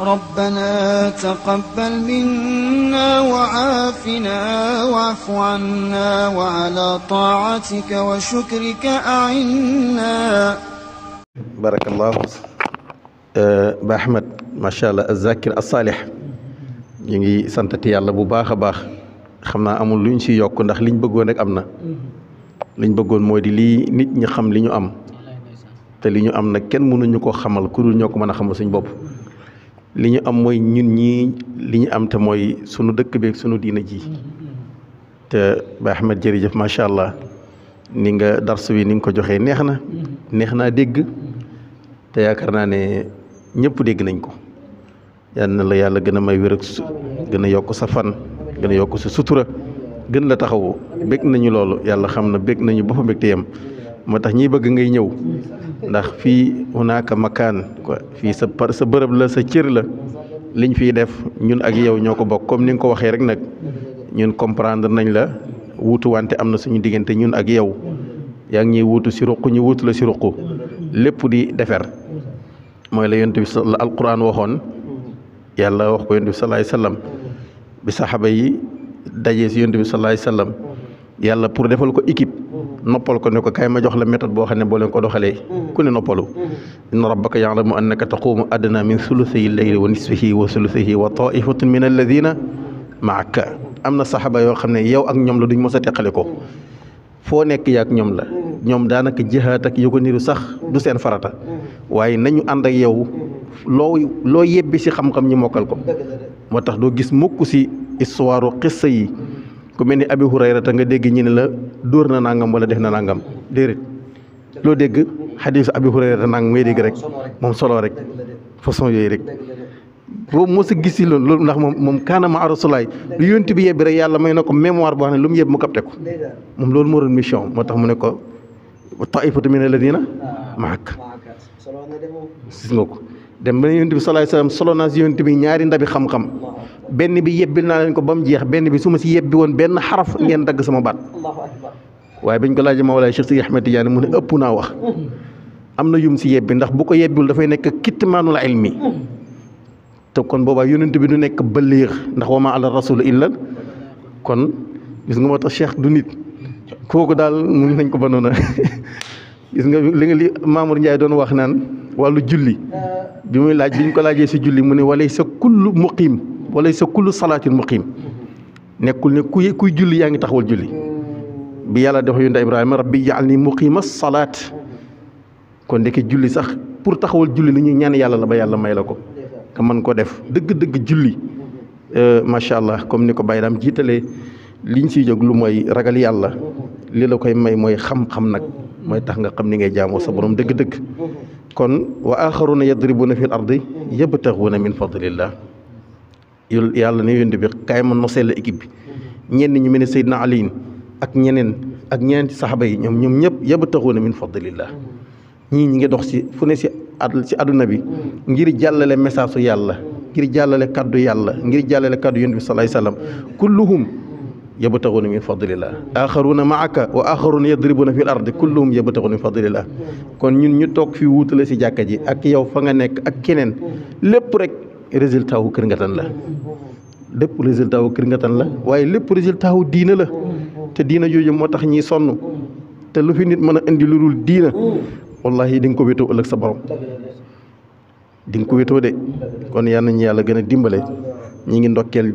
ربنا تقبل منا وعافنا واعف عنا وعلى طاعتك وشكرك أعنا. بارك الله ba Ahmed macha allah az-zakir as-salih ñu ngi santati yàlla bu baax a baax xam naa amul luñ ci yokk ndax liñ bëggoon rek am na liñ bëggoon mooy di lii nit ñi xam li ñu am te li ñu am nag kenn mënuñu ko xamal ku dul ñoo ko mën a xamal suñ bopp li ñu am mooy ñun ñii li ñu am te mooy sunu dëkk beeg sunu diina ji te ba Ahmed jërëjëf macha allah ni nga darsu wi ni nga ko joxee neex naa dégg te yaakaar naa ne ñëpp dégg nañ ko yal na la yàlla gën a may wér ak gën a yokk sa fan gën a yokk sa sutura gën la taxawu bég nañu loolu yàlla xam na bég nañu ba fa bég te yem moo tax ñiy bëgg ngay ñëw ndax fii hunaaka makaan quoi fii sa bërëb la sa cër la liñ fiy def ñun ak yow ñoo ko bokk comme ni nga ko waxee rek nag ñun comprendre nañ la wuutu wante am na suñu diggante ñun ak yow yaa ngi ñuy wuutu si ruq ñu wuutu la si ruq lépp di defer mooy la yonent bi la alquran waxoon yàlla wax ko yonent bi sallallahu alayhi wasallam bi saxaaba yi dajee si yonent bi sallallahu alayhi wasallam yàlla pour defal ko équipe noppal ko ne ko kay ma jox la méthode boo xam ne boo leen ko doxalee ku ne noppalu inna rabbaka ya'lamu annaka taqumu adna min thuluthiyi al-layli wa nisfihi wa thuluthihi wa ta'ifatun min alladhina ma'aka am na saxaaba yoo xam ne yow ak ñoom la duñ mos a teqale ko foo nekk yaak ñoom la ñoom daanaka jihaat ak yu ko niru sax du seen farata waaye nañu ànd ak yow loo yebbi si xam-xam ñi mokkal ko moo tax doo gis mukk si histoire xissa yi ku mel ni Abi Hurayra ta nga dégg ñi ne la dóor na nangam wala def na nangam déedéet loo dégg xadiis Abi Hurayra ta nangam ngay dégg rek moom solo rek façon yooyu rek boobu moo sa gis si loolu ndax moom kaana ma rasulaay lu yonti bi yebbi rek yàlla may na ko mémoire boo xam ne lu mu yeb mu capté ko moom loolu moo doon mission moo tax mu ne ko taifatu min alladina maak gis nga ko dem ba yonent bi sallallahu alayhi wasallam solo naa si yonent bi ñaari ndabi xam-xam benn bi yebbil naa leen ko ba mu jeex benn bi su ma si yebbi woon benn xaraf ngeen dagg sama baat waaye bañ ko laajee Mawlaay Cheikh Sidi Ahmed Tidiane mu ne ëpp naa wax am na yum si yebbi ndax bu ko yebbiwul dafay nekk kitmaanul ilmi te kon boobaa yonent bi du nekk baliix ndax wa maa ala rasul illa kon gis nga moo tax cheikh du nit kooku daal mun nañ ko ba noona gis nga li Mamour Ndiaye doon wax naan wàllu julli bi muy laaj bi ñu ko laajee si julli mu ne walay sa kullu muqiim walay sa kullu salaatin muqiim nekkul ne kuy julli yaa ngi taxawal julli bi yàlla def yonent Ibrahima rabbi ja'alni muqiima salaat kon ndeke julli sax pour taxawal julli li ñuy ñaan yàlla la ba yàlla may la ko nga mën ko def dëgg-dëgg julli macha allah comme ni ko Baye Dame jiitalee liñ siy jóg lu mooy ragal yàlla li la koy may mooy xam-xam nag mooy tax nga xam ni ngay jaamoo sa borom dëgg-dëgg kon wa axaruna yadribuna fil ardi yabtaxuna min fadlillah yàlla ne yónde bi kaay ma nosee la équipe bi ñenn ñi mel ne Seydina Ali ak ñeneen ci saxaba yi ñoom ñëpp yabtaxuna min fadlillah ñii ñi ngi dox si fu ne si àdduna bi ngir jàllale message su yàlla ngir jàllale kaddu yàlla ngir jàllale kaddu yónde bi sallallahu alayhi wasallam kulluhum yabtaxuna min fadlillah axaruna maaka wa axaruna yadribuna fil ardi kulluhum yabtaxuna min fadlillah kon ñun ñu toog fi wuutale si jàkka ji ak yow fa nga nekk ak keneen lépp rek résultat wu Kër Ngatan la lépp résultat wu Kër Ngatan la waaye lépp résultat wu diina la te diina jooju moo tax ñiy sonn te lu fi nit mën a indi lu dul diina wallahi di nga ko wétoo ëllëg sa borom di nga ko wétoo de kon yal nañu yàlla gën a dimbale ñi ngi ndokkeel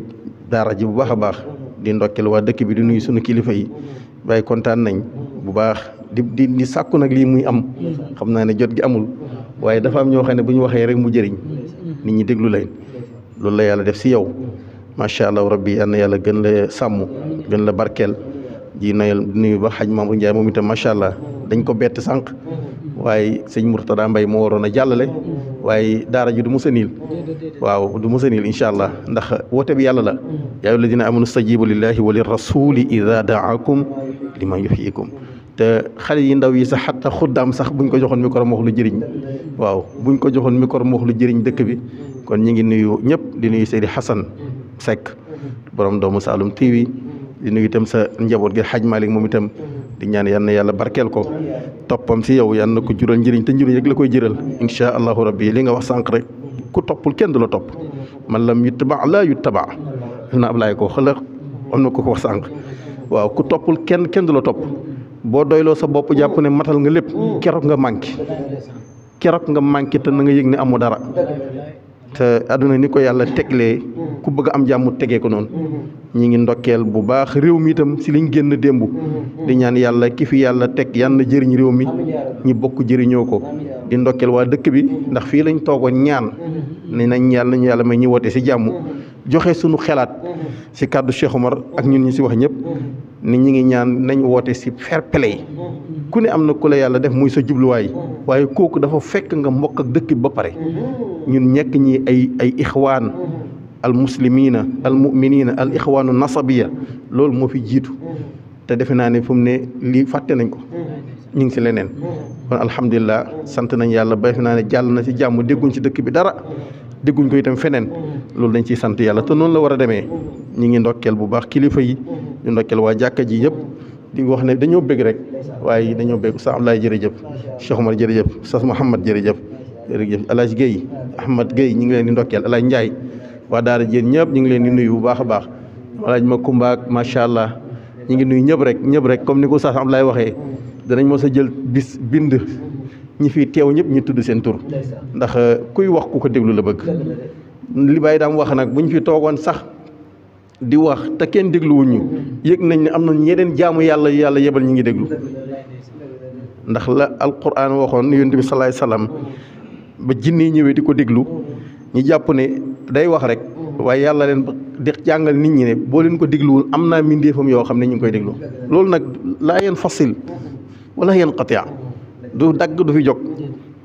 daara ji bu baax a baax di ndokkeel waa dëkk bi di nuyu sunu kilifa yi waaye kontaan nañ bu baax di sàkku nag lii muy am xam naa ne jot gi amul waaye dafa am ñoo xam ne bu ñu waxee rek mu jëriñ nit ñi déglu leen loolu la yàlla def si yow macha allah rabbi yal na yàlla gën la sàmm gën la barkeel ji nuyu ba xaj Mamour Ndiaye moom itam macha allah dañ ko bett sànq waaye sëñ Mourtada Mbaye moo waroon a jàllale waaye daara ji du musa niil waaw du musa niil incha allah ndax woote bi yàlla la yaa ayyuha alladina amanu stajibu lillahi wa lirrasuli ida daakum liman yuhyikum te xale yi ndaw yi sax xatta xuddaam sax buñ ko joxoon micro mu wax lu jëriñ waaw buñ ko joxoon micro mu wax lu jëriñ dëkk bi kon ñi ngi nuyu ñëpp di nuyu Seydi Hassan Seck borom doomu Saloum TV di nuyu itam sa njaboot gi xaj Malick moom itam di ñaan yal na yàlla barkeel ko toppam si yow yal na ko jural njëriñ te njëriñ rek la koy jëral incha allahu rabbi li nga wax sànq rek ku toppul kenn du la topp man lam yuttaba laa yuttaba na Ablaye ko xala am na ko wax sànq waaw ku toppul kenn du la topp boo doyloo sa bopp jàpp ne matal nga lépp keroog nga manqué te na nga yëg ne amoo dara te àdduna ni ko yàlla teglee ku bëgg am jàmm tegee ko noonu ñi ngi ndokkeel bu baax réew mi itam si liñ génn démb di ñaan yàlla ki fi yàlla teg yàlla na jëriñ réew mi ñi bokk jëriñoo ko di ndokkeel waa dëkk bi ndax fii lañ toogoon ñaan ne nañ yàlla may ñu woote si jàmm joxe suñu xelaat si kàddu Cheikh Omar ak ñun ñi si wax ñëpp ni ñi ngi ñaan nañ woote si fair play ku ne am na ku la yàlla def muy sa jubluwaay waaye kooku dafa fekk nga mbokk ak dëkk bi ba pare ñun ñekk ñi ay ixwaan al muslimina al muminina al ixwaanu nasabiya loolu moo fi jiitu te defe naa ne fu mu ne lii fàtte nañ ko ñu ngi si leneen kon alhamdulilah sant nañ yàlla ba defe naa ne jàll na si jàmm dégguñ ci dëkk bi dara dégguñ ko itam feneen loolu dañ ciy sant yàlla te noonu la war a demee ñi ngi ndokkeel bu baax kilifa yi di ndokkeel waa jàkka ji yëpp di wax ne dañoo bëgg rek waaye dañoo bëgg sa Ablaye jërëjëf Cheikh Omar jërëjëf Sas Mouhamad jërëjëf El Hadj Guèye Ahmad Guèye ñu ngi leen di ndokkeel El Hadj Ndiaye waa daara jéen ñëpp ñu ngi leen di nuyu bu baax a baax El Hadj Makumba ak macha allah ñu ngi nuyu ñëpp rek comme ni ko Sas Ablaye waxee danañ mos a jël bis bind ñi fi teew ñëpp ñu tudd seen tur ndax kuy wax ku ko déglu la bëgg li Baye daam wax nag bu ñu fi toogoon sax di wax te kenn dégluwuñu yëg nañ ne am na ñeneen jaamu yàlla yebal ñu ngi déglu ndax la alquran waxoon yonent bi salaay salaam ba jinne ñëwee di ko déglu ñu jàpp ne day wax rek waaye yàlla leen di jàngal nit ñi ne boo leen ko dégluwul am naa mbindeefam yoo xam ne ñu ngi koy déglu loolu nag laa yeen fasil wala yeen qatia du dagg du fi jóg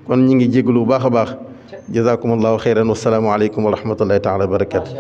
kon ñi ngi jéglu bu baax a baax jazakumullahu xeyran wasalaamu aleykum wa rahmatullahi taala wa barakatu.